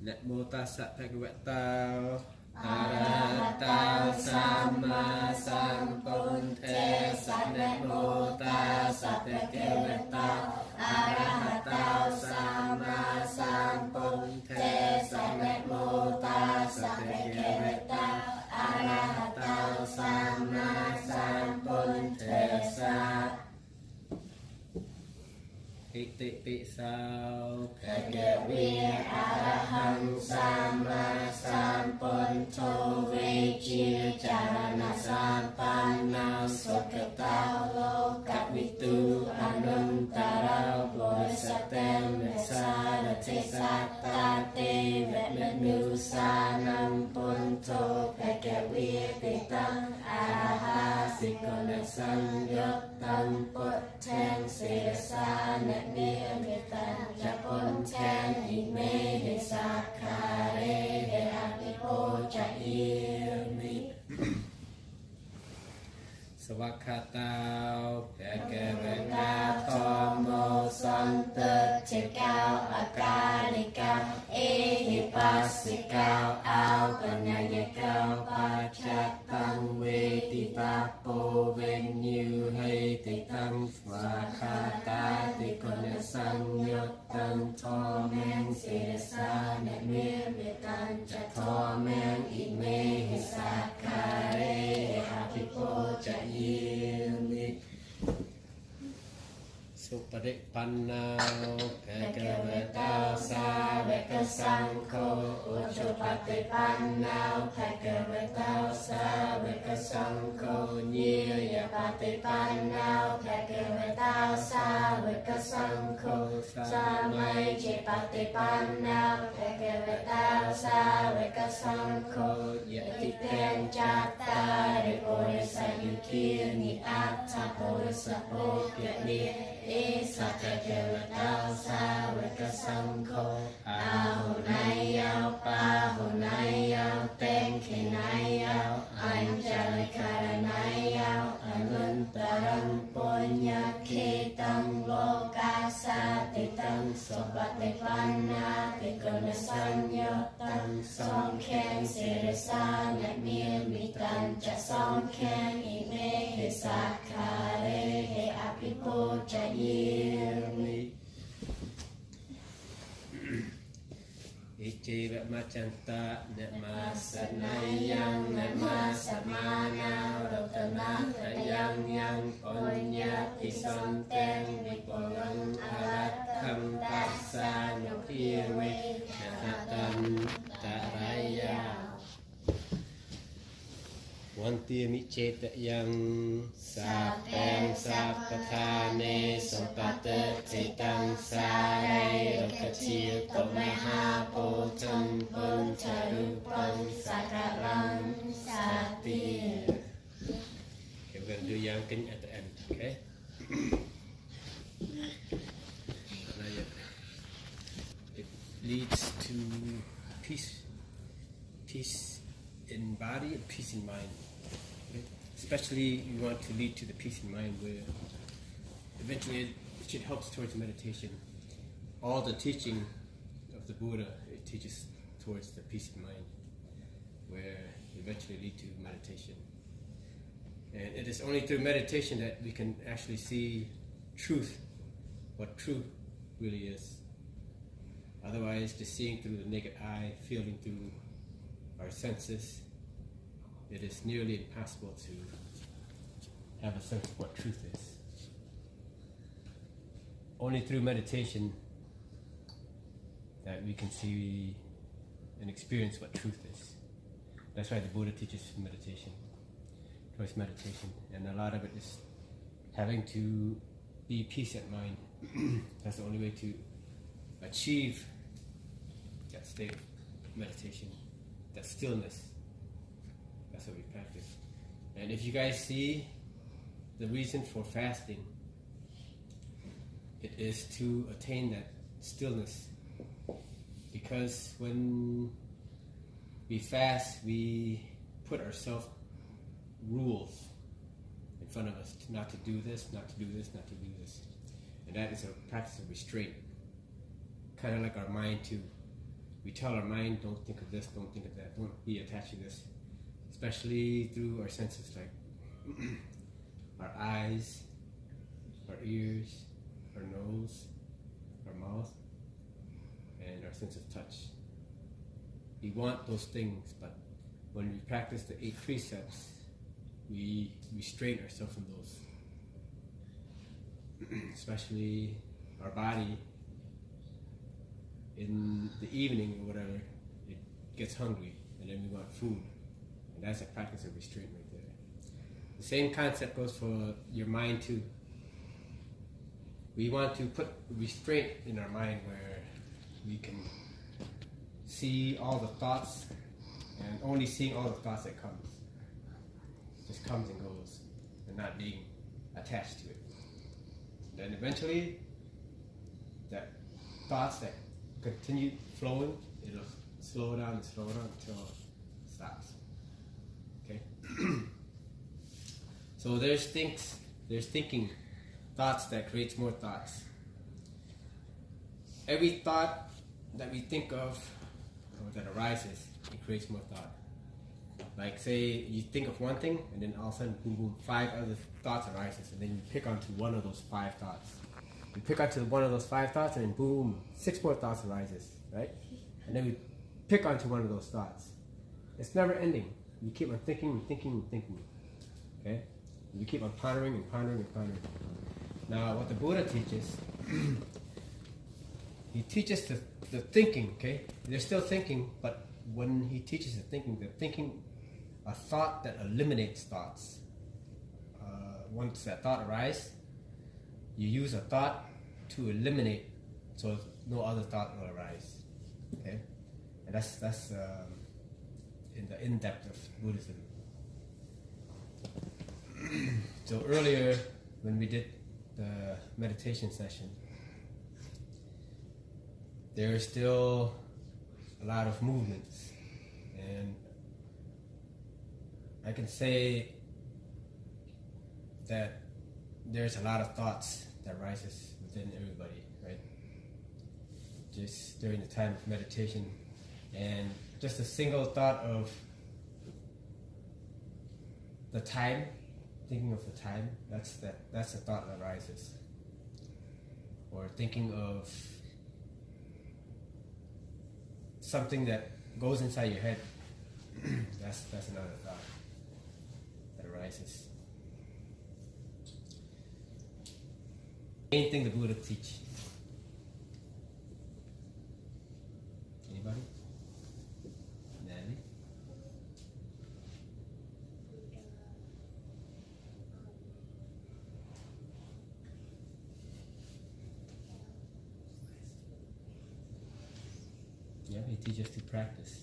นะโมตัสสะภะคะวะโตอะระหะโตสัมมาสัมพุทธัสสะนะโมตัสสะภะคะวะโตอะระหะโตสัมมาสัมพุทธัสสะนะโมตัสสะภะคะวะโตอะระหะโตสัมมาสัมพุทธัสสะอิติปิโสภะคะวะอะระหังสัมมาสัมพุทโธเวจิจารณะสัมปันโนสุขโตโลกวิทูอนันตราโพธิสัตว์เมสารเทสัตตาเตเวมนุสานังปุณโธภะคะวะติตังอะระหะสิโกนสังยุตตังปุถแทงเสสานะเมียมิตังจะปุถแทงอิเมหิสักขาเรเออะภิโภจะอิมิสวัคคาตาภะคะวะตาธัมโมสันตติกาอาการิกาเอหิปัสสิกาอัลปัญญกาปัจจัตตังเวติตาโปเวนยูให้ติตังสวาคาตาติโกนสังยุตตังทอแมงเสสานะเมมิตังจะทอแมงอิเมหิสักขาเรหะภิโภจะยิมิสุปฏิปันโนภะคะวะโตสาวกสังโฆอุชุปฏิปันโนภะคะวะโตสาวกสังโฆญิยปฏิปันโนภะคะวะโตสาวกสังโฆสัมมาจิปฏิปันโนภะคะวะโตสาวกสังโฆยะติเตจัตตาริปุริสยุคีนิอัตถปุริสโภคนิอิสัจเจวตาสาวกสังโฆอาหุนายยาวปาหุนายยาวเต็งขินายยาวอัญจลิคารนายยาวอนันตรังปุญญคิตังโลกาสาติตังสุปฏิปันนาติโกนสัญญตังสองแขงเสรสานะเมียมิตังจะสองแขงอิเมหิสักขาเรเหอภิโภจะยิมิอิจิวะมัจจันตะนะมาสนายังนะมาสมานารัตนะยังยังปัญญาติสันเตงวิปลังอารัตถังตัสสะนุขีเวนะตันตะรายาวันเตียมิเจตยังสัพเพสัพพทาเนสัมปัตติตังสาเรกจิตโมหะโพธัมปัญจรูปังสักการังสัตติ Okay, we're going to do yanking at the end, okay? It leads to peace in body and peace in mind. Okay? Especially you want to lead to the peace in mind where eventually it should help towards meditation. All the teaching of the Buddha, it teaches towards the peace in mind where eventually lead to meditation. And it is only through meditation that we can actually see truth, what truth really is. Otherwise, just seeing through the naked eye, feeling through our senses, it is nearly impossible to have a sense of what truth is. Only through meditation that we can see and experience what truth is. That's why the Buddha teaches meditation, choice meditation, and a lot of it is having to be peace at mind. That's the only way to achieve that state of meditation, that stillness. That's what we practice. And if you guys see the reason for fasting, it is to attain that stillness. Because when we fast, we put ourselves rules in front of us not to do this, not to do this, not to do this. And that is a practice of restraint. Kind of like our mind too. we tell our mind, don't think of this, don't think of that, don't be attached to this, especially through our senses like our eyes, our ears, our nose, our mouth, and our sense of touch. We want those things, but when we practice the 8 precepts, we restrain ourselves from those. Especially our body, in the evening or whatever, it gets hungry, and then we want food. And that's a practice of restraint right there. The same concept goes for your mind too. We want to put restraint in our mind where we can see all the thoughts, and only seeing all the thoughts that comes. Just comes and goes, and not being attached to it. Then eventually, that thoughts that continue flowing, it'll slow down until it stops. Okay? So there's thinking, thoughts that creates more thoughts. Every thought that we think of, or that arises, it creates more thought. Like say you think of one thing, and then all of a sudden, boom, boom, 5 other thoughts arises, and then you pick onto one of those 5 thoughts. You pick onto one of those 5 thoughts, and then boom, 6 more thoughts arises, right? And then we pick onto one of those thoughts. It's never ending. You keep on thinking and thinking and thinking. Okay? You keep on pondering and pondering and pondering. Now, what the Buddha teaches, he teaches the thinking, okay? They're still thinking, but when he teaches the thinking, they're thinking a thought that eliminates thoughts. Once that thought arises, you use a thought to eliminate, so no other thought will arise. Okay, and that's in the in-depth of Buddhism. So earlier, when we did the meditation session, there is still a lot of movements, and I can say that there's a lot of thoughts that rises within everybody, right? Just during the time of meditation, and just a single thought of the time, thinking of the time, that's the thought that rises. Or thinking of something that goes inside your head, that's another thought that arises. Main thing the Buddha teach. Anybody? Natalie? Yeah, he teaches us to practice.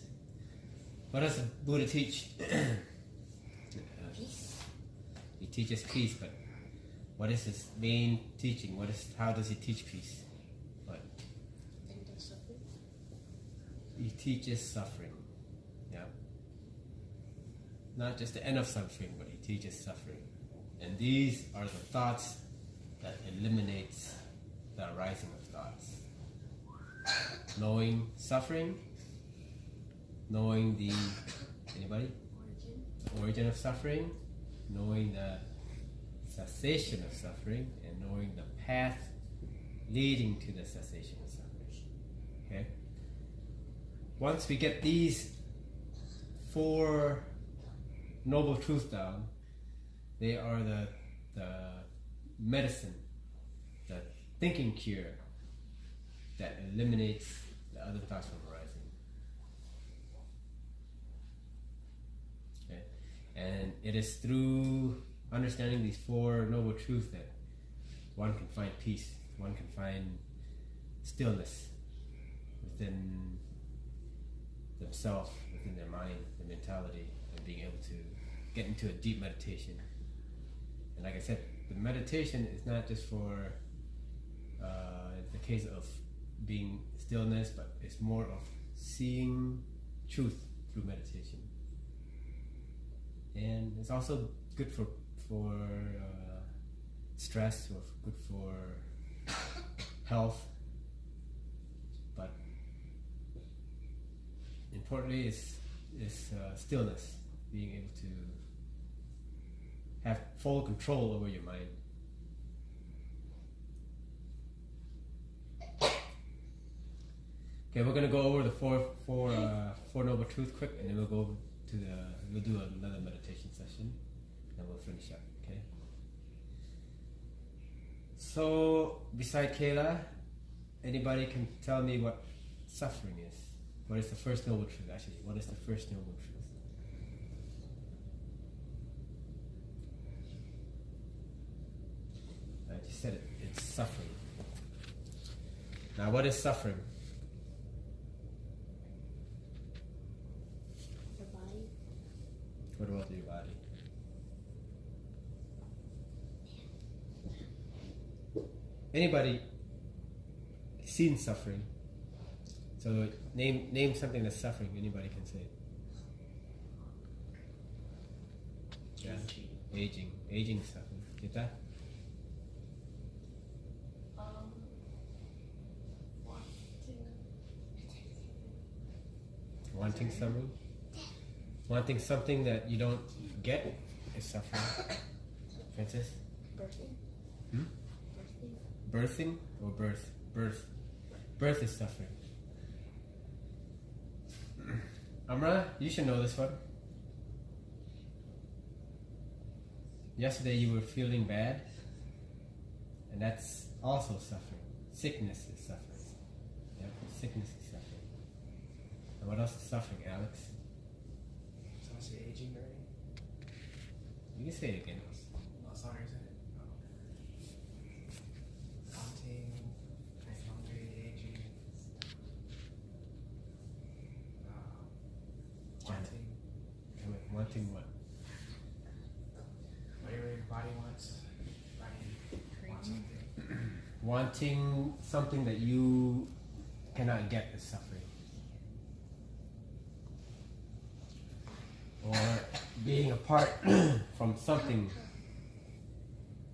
What does the Buddha teach? Peace. He teaches peace, but what is his main teaching? How does he teach peace? What? End of suffering. He teaches suffering. Yeah. Not just the end of suffering, but he teaches suffering. And these are the thoughts that eliminates the arising of thoughts. Knowing suffering, knowing the origin of suffering, knowing the cessation of suffering, and knowing the path leading to the cessation of suffering. Okay? Once we get these 4 noble truths down, they are the medicine, the thinking cure that eliminates the other thoughts from arising. Okay? And it is through understanding these 4 noble truths that one can find peace, one can find stillness within themselves, within their mind, their mentality, and being able to get into a deep meditation. And like I said, the meditation is not just for the case of being stillness, but it's more of seeing truth through meditation. And it's also good for stress, or good for health, but importantly is stillness, being able to have full control over your mind. Okay, we're gonna go over the four noble truths quick, and then we'll go to we'll do another meditation session, and we'll finish up. Okay. So, beside Kayla, anybody can tell me what suffering is? What is the first noble truth? Actually, what is the first noble truth? I just said it. It's suffering. Now, what is suffering? Your body. What about your body? Anybody seen suffering? So name something that's suffering. Anybody can say it. Yeah. Aging suffering. Get that? Wanting something? Wanting something that you don't get is suffering. Francis? Birthing. Birthing or birth? Birth is suffering. Amra, you should know this one. Yesterday you were feeling bad, and that's also suffering. Sickness is suffering. Yep, sickness is suffering. And what else is suffering, Alex? So I say aging already? You can say it again. Oh, sorry, is it? Wanting, hungry, aging. Wanting. Wanting what? Whatever your body wants. Body wants something. Wanting something that you cannot get is suffering. Or being apart from something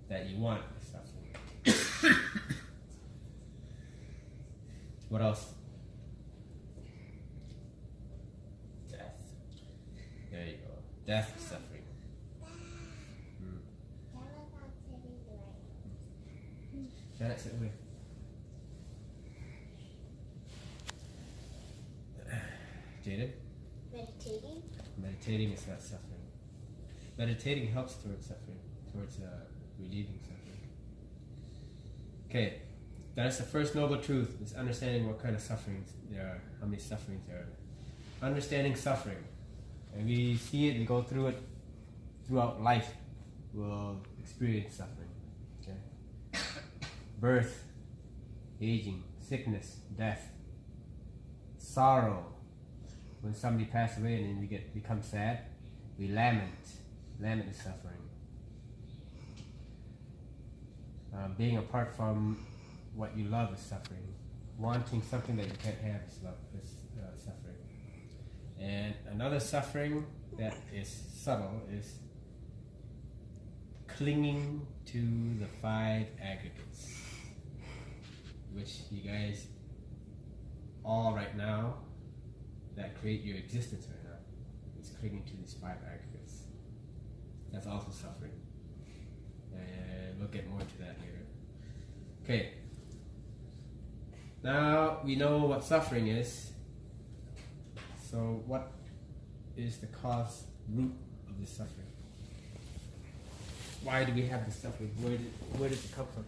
that you want is suffering. What else? Death. There you go. Death is suffering. Janet, sit away. Jaden? Meditating. Meditating is not suffering. Meditating helps towards suffering, towards relieving suffering. Okay, that's the first noble truth, is understanding what kind of sufferings there are, how many sufferings there are. Understanding suffering. And we see it, we go through it throughout life. We'll experience suffering. Okay? Birth, aging, sickness, death, sorrow. When somebody passes away and then we become sad, we lament. Lament is suffering. Being apart from what you love is suffering. Wanting something that you can't have is suffering. And another suffering that is subtle is clinging to the 5 aggregates, which you guys all right now that create your existence right now. It's clinging to these 5 aggregates. That's also suffering. And we'll get more into that later. Okay. Now we know what suffering is. So what is the cause root of this suffering? Why do we have this suffering? Where did it come from?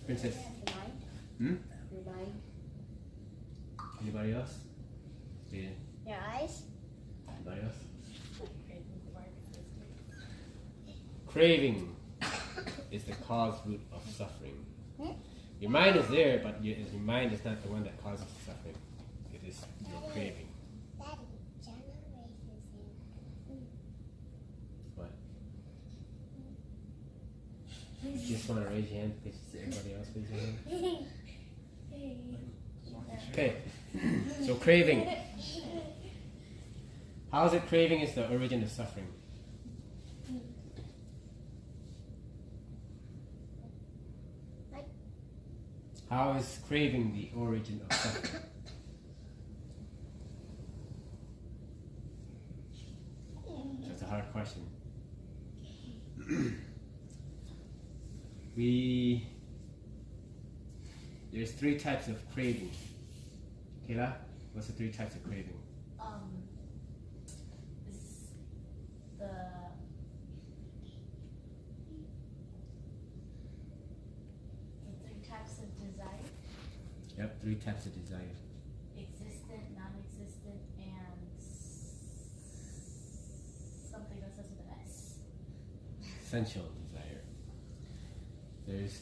Princess. Your mind. Anybody else? Yeah. Your eyes. Anybody else? Craving is the cause root of suffering. Your mind is there, but your mind is not the one that causes suffering. It is your craving. What? You just want to raise your hand because everybody else raise your hand? Okay, so craving. How is it craving is the origin of suffering? How is craving the origin of suffering? That's a hard question. There's 3 types of craving. Kayla, what's the 3 types of craving? Is the 3 types of desire: Yep, 3 types of desire. existent, non-existent, and something that starts with an S. Sensual desire. There's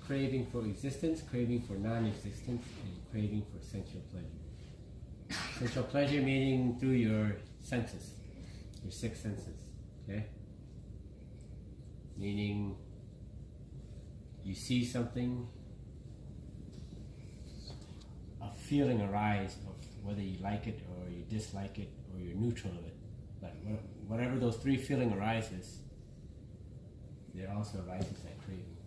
craving for existence, craving for non-existence, and craving for sensual pleasure. Sensual pleasure meaning through your senses, your 6 senses, okay? Meaning you see something, a feeling arises of whether you like it or you dislike it or you're neutral of it. But whatever those 3 feeling arises, there also arises that craving.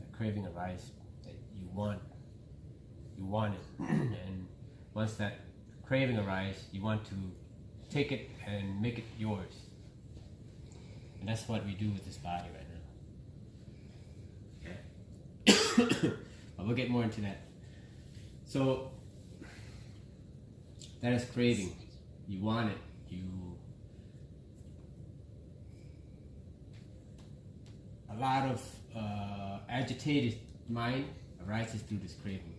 That craving arises that you want it. And once that craving arises, you want to take it and make it yours. And that's what we do with this body right now. Okay? But we'll get more into that. So, that is craving. You want it. A lot of agitated mind arises through this craving.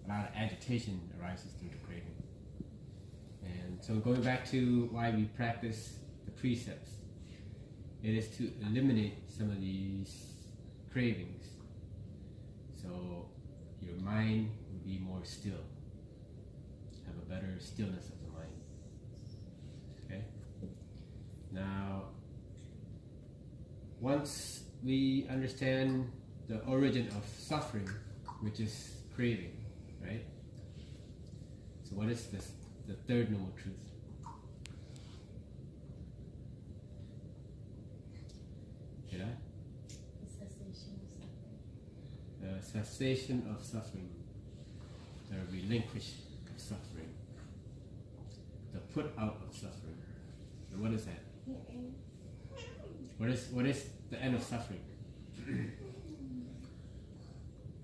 A lot of agitation arises through the craving. And so going back to why we practice the precepts, it is to eliminate some of these cravings. So your mind will be more still. Have a better stillness of the mind. Okay? Now, once we understand the origin of suffering, which is craving, right? So what is this? The 3rd noble truth. Did I? The cessation of suffering. The cessation of suffering. The relinquish of suffering. The put out of suffering. And what is that? What is the end of suffering?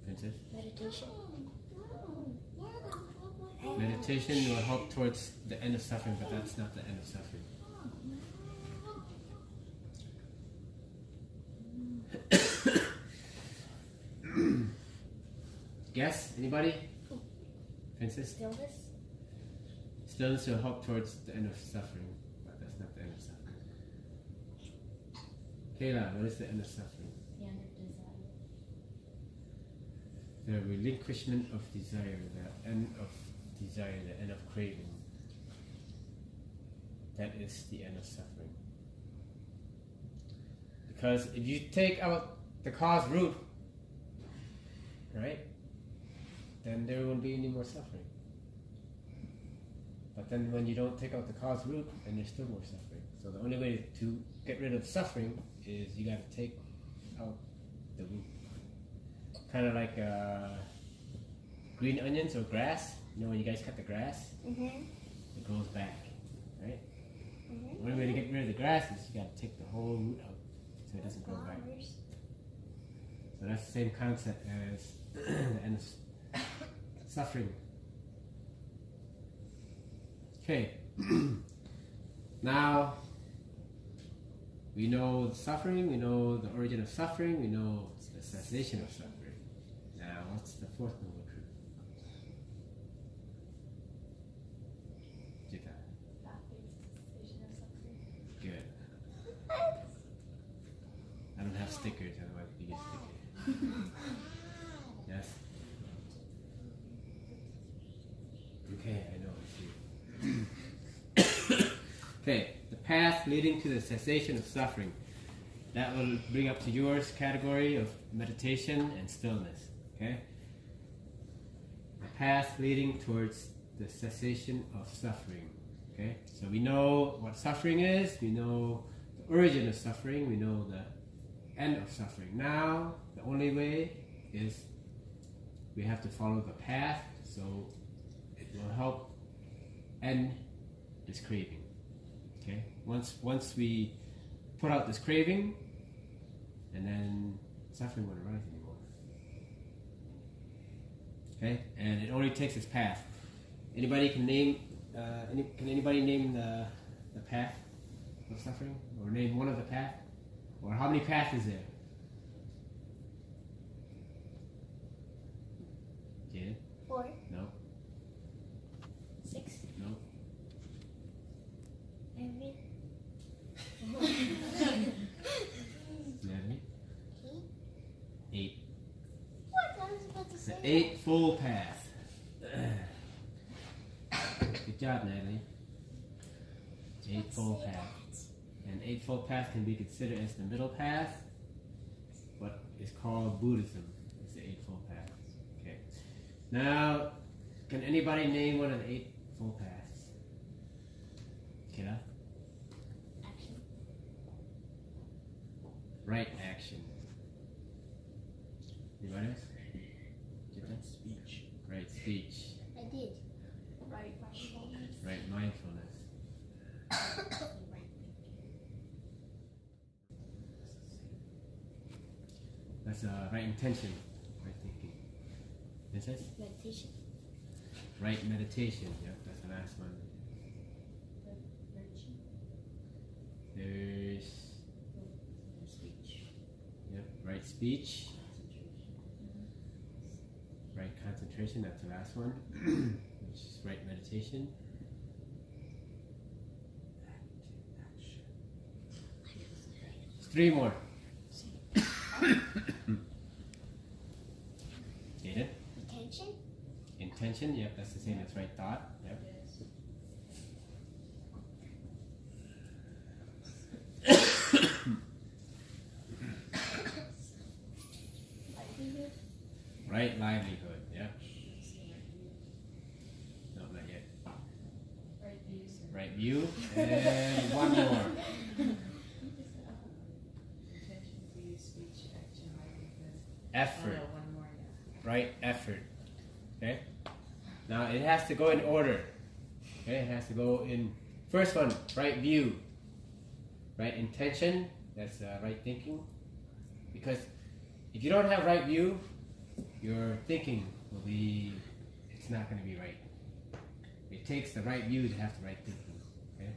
Princess? Meditation. Meditation will help towards the end of suffering, but that's not the end of suffering. Guess? Anybody? Princess? Stillness. Stillness will help towards the end of suffering, but that's not the end of suffering. Kayla, what is the end of suffering? The end of desire. The relinquishment of desire, the end of desire, the end of craving. That is the end of suffering. Because if you take out the cause root, right, then there won't be any more suffering. But then when you don't take out the cause root, then there's still more suffering. So the only way to get rid of suffering is you got to take out the root. Kind of like green onions or grass. You know when you guys cut the grass, it grows back, right? The only way to get rid of the grass is you got to take the whole root out so it doesn't grow back. So that's the same concept as the end of suffering. Okay. Now we know suffering, we know the origin of suffering, we know the cessation of suffering. Now what's the 4th noble truth? Jita. That is the cessation of suffering. Good. I don't have stickers, otherwise you get stickers. Yes? Okay, I know. Okay, the path leading to the cessation of suffering. That will bring up to yours category of meditation and stillness. Okay? The path leading towards the cessation of suffering. Okay? So we know what suffering is, we know the origin of suffering, we know the end of suffering. Now, the only way is we have to follow the path, so it will help end this craving. Okay? Once we put out this craving, and then suffering won't arise anymore. Okay? And it only takes its path. Anybody can name? Can anybody name the path of suffering, or name one of the paths, or how many paths is there? Jaden? 4, No. 6, No. 7, Natalie? 8. 8. What? I was about to The say. 8-fold path. Good job, Natalie. 8-fold path. And 8-fold path can be considered as the middle path, what is called Buddhism. It's the 8-fold path. Okay. Now, can anybody name one of the 8-fold paths? Kira? Action. Right action. Anybody else? Right Speech. Right speech. I did. Right mindfulness. Right mindfulness. That's right intention. Right thinking. Princess? Meditation. Right meditation. Yep, that's the last one. Virtue. There's Speech. yep, right speech. Concentration. Right concentration, that's the last one. Which is right meditation. There's 3 more. Jaden? Attention. Intention, yep, that's the same as right thought. Yep. Livelihood. Right livelihood, yep. No, not yet. Right views. Right view. And one more. Intention, view, speech, action, livelihood. Effort. Oh, no, one more, yeah. Right effort. Okay? Now it has to go in order. Okay, it has to go in first one, right view. Right intention, that's right thinking. Because if you don't have right view, your thinking will be, it's not going to be right. It takes the right view to have the right thinking. Okay?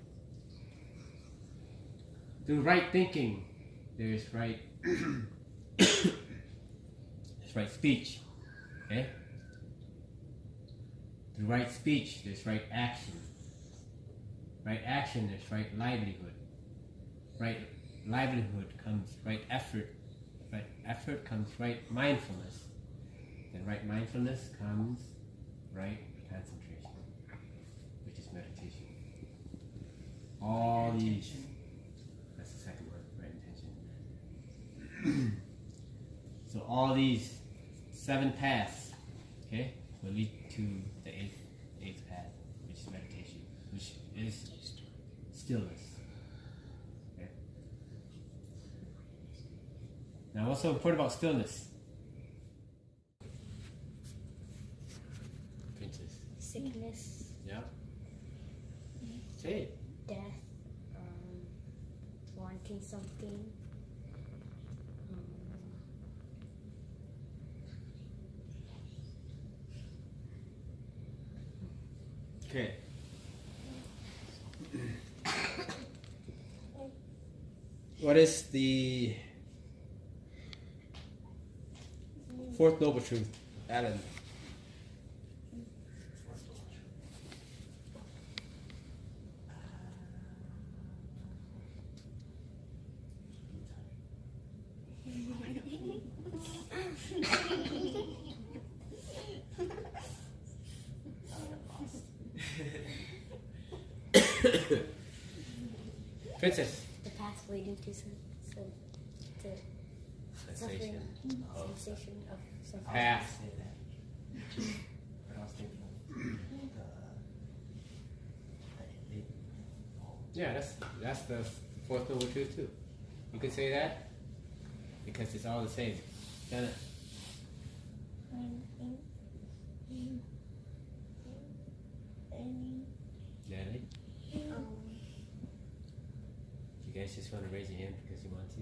Through right thinking, there's right there's right speech. Okay? Through right speech, there's right action. Right action, there's right livelihood. Right livelihood comes right effort. Right effort comes right mindfulness. Then right mindfulness comes right concentration, which is meditation. All these, that's the second word, right intention. So all these 7 paths, okay, will lead to the eighth path, which is meditation, which is stillness. Okay. Now, what's so important about stillness? Princess. Sickness. Yeah. Say it. Death. Wanting something. Okay. What is the 4th noble truth, Alan? Princess. The path leading to Sensation. sensation of suffering. Path. But I was thinking of Yeah, that's the 4th noble truth too. You could say that. because it's all the same. Done it. Natalie? You guys just want to raise your hand because you want to?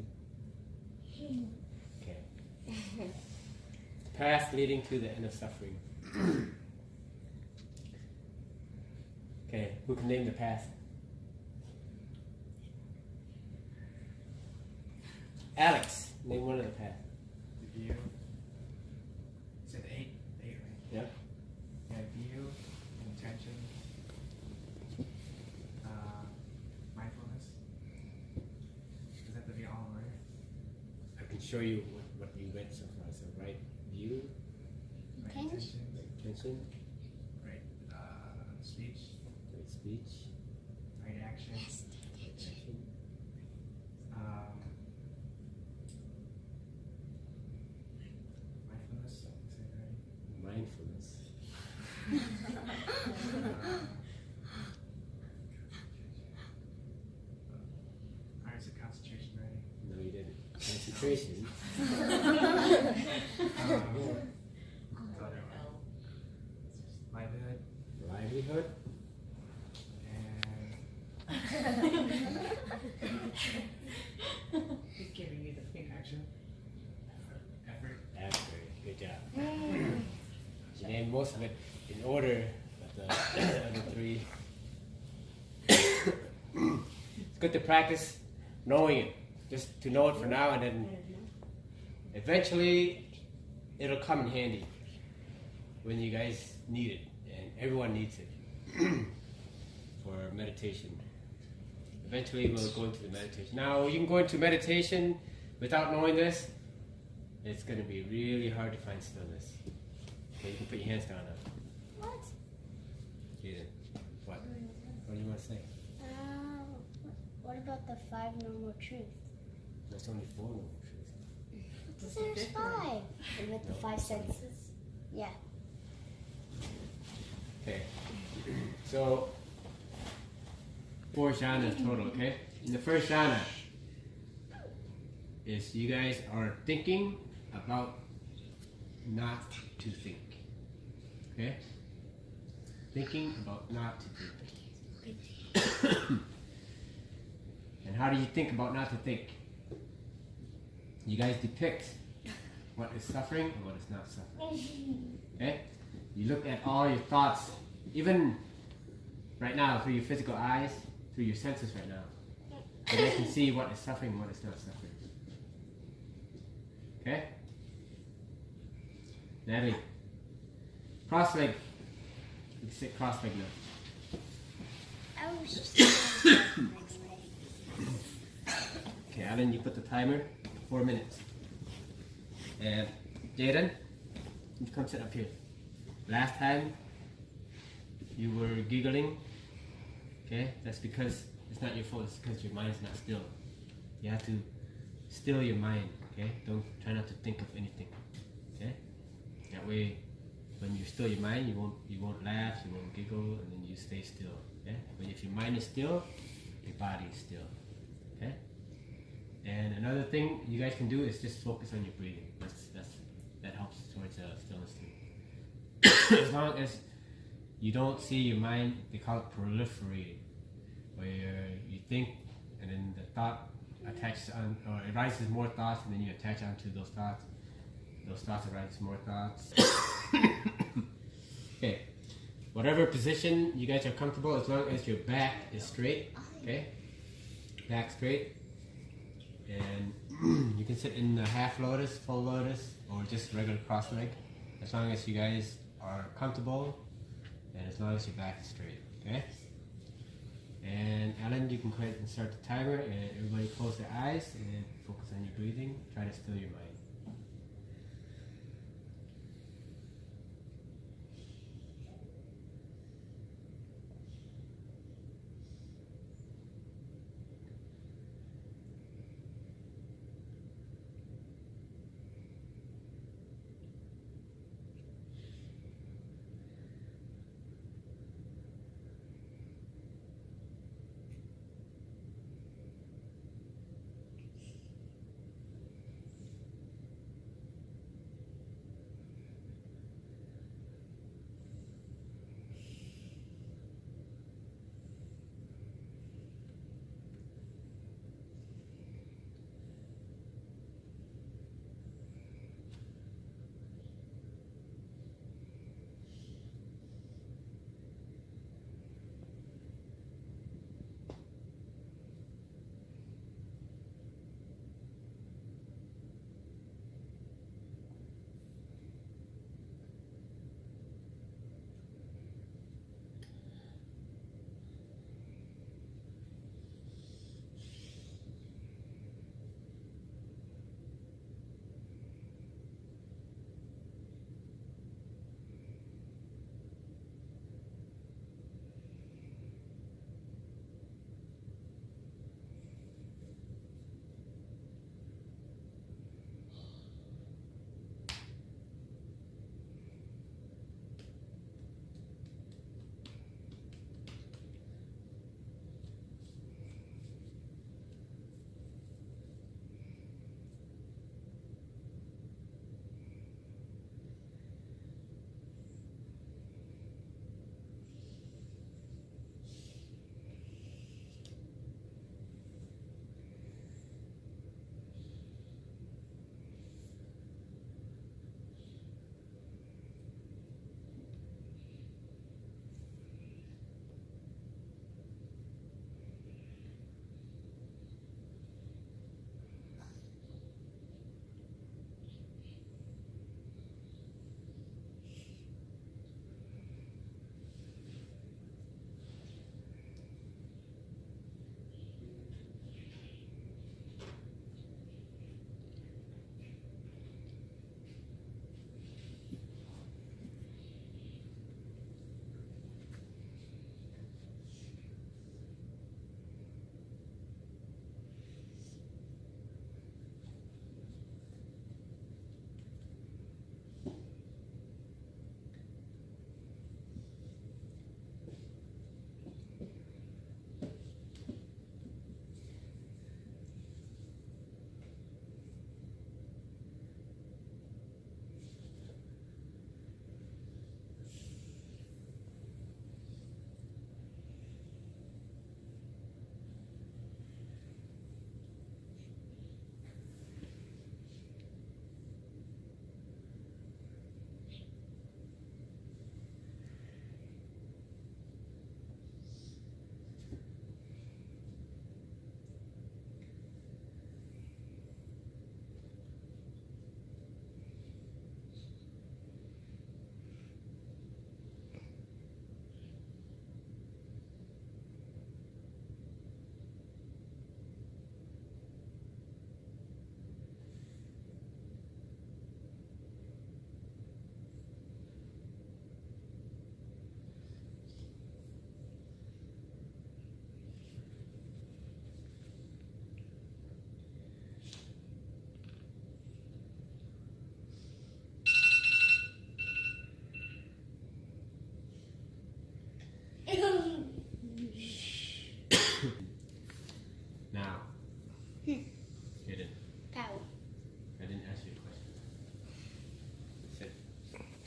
Okay. The path leading to the end of suffering. Okay, who can name the path? Alex, name one of the paths. The view. Said eight, right? Yep. Yeah, view, intention, mindfulness. Does that have to be all in order? I can show you what you read so far. So right view, Right Intention. intention, right speech, right speech, right action, action, mindfulness, I can say right. mindfulness. I said concentration, right? No, you didn't. Concentration. Livelihood Livelihood. and He's giving you the finger. action. Effort. Accurate. Good job. You named most of it in order, but the other three. It's good to practice knowing it, just to know it for now, and then eventually it'll come in handy when you guys need it, and everyone needs it for meditation. Eventually we'll go into the meditation. Now you can go into meditation without knowing this. It's going to be really hard to find stillness. Okay, you can put your hands down now. What? Jaden, what? What do you want to say? What about the 5 normal truths? There's only 4 normal truths. There's 5. And with the 5 senses. Yeah. Okay, so 4 jhanas total, okay? In the first jhana is you guys are thinking about not to think, okay? Thinking about not to think. And how do you think about not to think? You guys depict what is suffering and what is not suffering, okay? You look at all your thoughts, even right now through your physical eyes, through your senses right now. And you can see what is suffering and what is not suffering. Okay? Natalie, cross leg. You can sit cross leg now. I was just Okay, Alan, you put the timer 4 minutes. And Jaden, you come sit up here. Last time you were giggling, okay? That's because it's not your fault, it's because your mind's not still. You have to still your mind, okay? Don't try not to think of anything, okay? That way, when you still your mind, you won't laugh, you won't giggle, and then you stay still, okay? But if your mind is still, your body is still, okay? And another thing you guys can do is just focus on your breathing. That helps towards stillness too. As long as you don't see your mind, they call it proliferating, where you think and then the thought attaches on, or it arises more thoughts, and then you attach onto those thoughts. Those thoughts arise more thoughts. Okay, whatever position you guys are comfortable, as long as your back is straight. Okay, back straight, and you can sit in the half lotus, full lotus, or just regular cross leg, as long as you guys are comfortable and as long as your back is straight. Okay. And Alan, you can go ahead and start the timer, and everybody close their eyes and focus on your breathing. Try to still your mind.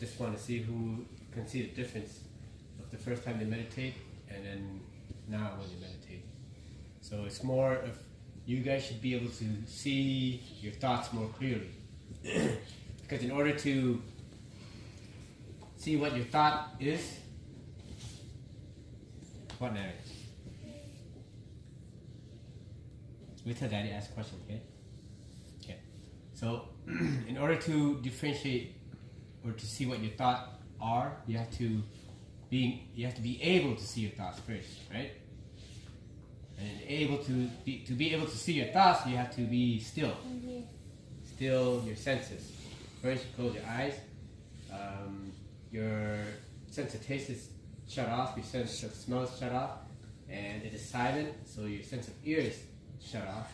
just want to see who can see the difference of the first time they meditate and then now when they meditate. So it's more of you guys should be able to see your thoughts more clearly. Because in order to see what your thought is, what now? Wait till Daddy asks a question, okay? Okay. So, in order to differentiate or to see what your thoughts are, you have to be able to see your thoughts first, right? And to be able to see your thoughts, you have to be still. Still your senses. First, you close your eyes. Your sense of taste is shut off. Your sense of smell is shut off, and it is silent. So your sense of ear is shut off.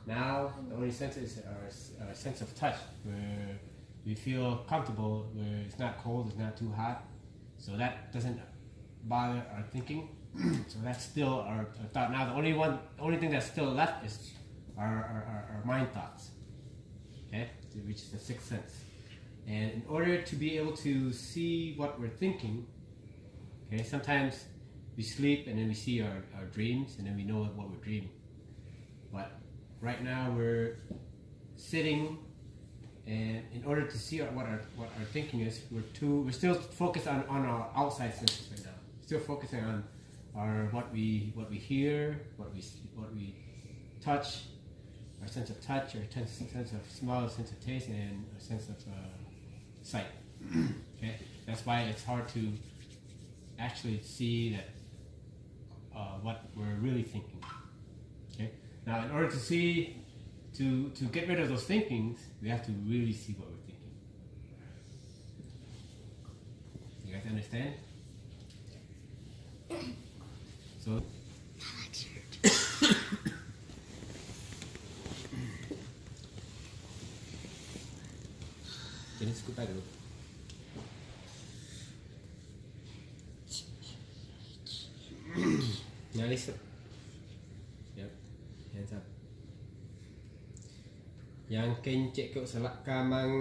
Now, the only sense is our sense of touch, where we feel comfortable, where it's not cold, it's not too hot. So that doesn't bother our thinking. So that's still our thought. Now, the only thing that's still left is our mind thoughts. Okay, which is the sixth sense. And in order to be able to see what we're thinking, okay, sometimes we sleep and then we see our dreams and then we know what we're dreaming. But right now we're sitting, and in order to see what our thinking is, we're still focused on our outside senses right now. Still focusing on what we hear, what we touch, our sense of touch, our sense of smell, our sense of taste, and our sense of sight. Okay, that's why it's hard to actually see that what we're really thinking. Okay, now in order to see, to get rid of those thinkings, we have to really see what we're thinking. You guys understand? So. Jadi scoop aja dulu. Now listen. Yep. Hands up. Yang kencik kau selak kamang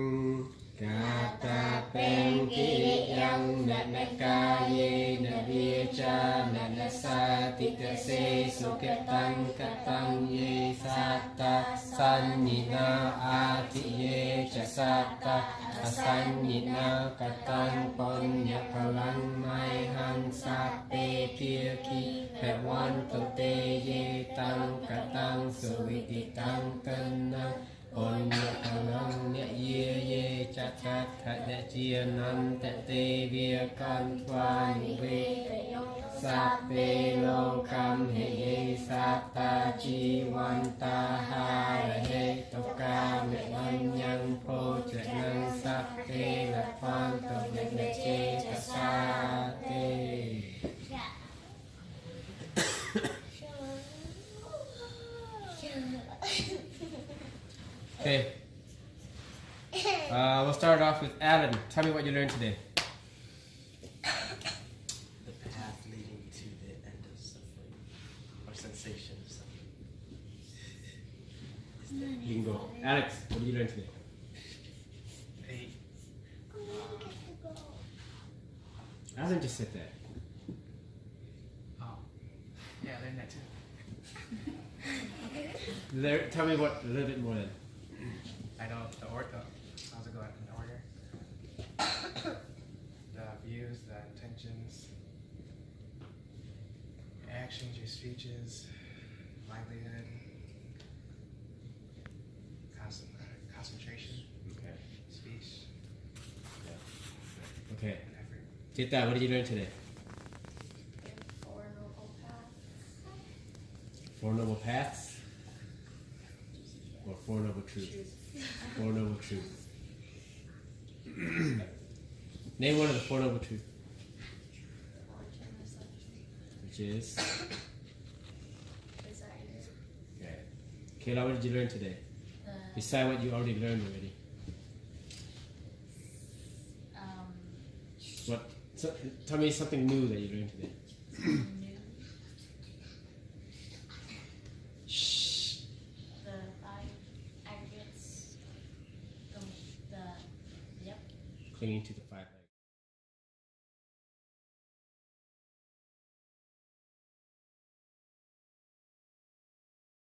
kata pengki yang nak kaya nak bica nak sati kese suketang katang ye sata sanina ati ye casata asanina katang pon ya kalang mai han sape tirki hewan tote ye tang katang suwiti tang tenang on ya kalang ya ye cacat kada chia nan te via kan twan ve sape lo kam he sata chi wan ta ha he to ka me wan yang po che nan sape la pan to me che ta sa te. Okay. We'll start off with Alan. Tell me what you learned today. The path leading to the end of suffering, or sensation of suffering. You can go. Alex, what did you learn today? Alan just said that. Oh, yeah, I learned that too. Tell me what a little bit more then. I know the order. How's it going in order? The views, the intentions, your actions, your speeches, livelihood, concentration, Okay. speech, Okay. and effort. Tita, what did you learn today? Four Noble Paths. Four Noble Paths? Or Four Noble Truths? Four Noble Truths. Name one of the Four Noble Truths. Which is? Desire. Okay. Kayla, what did you learn today? Besides what you already learned already. What? So, tell me something new that you learned today. Shh. The five aggregates. clinging to the five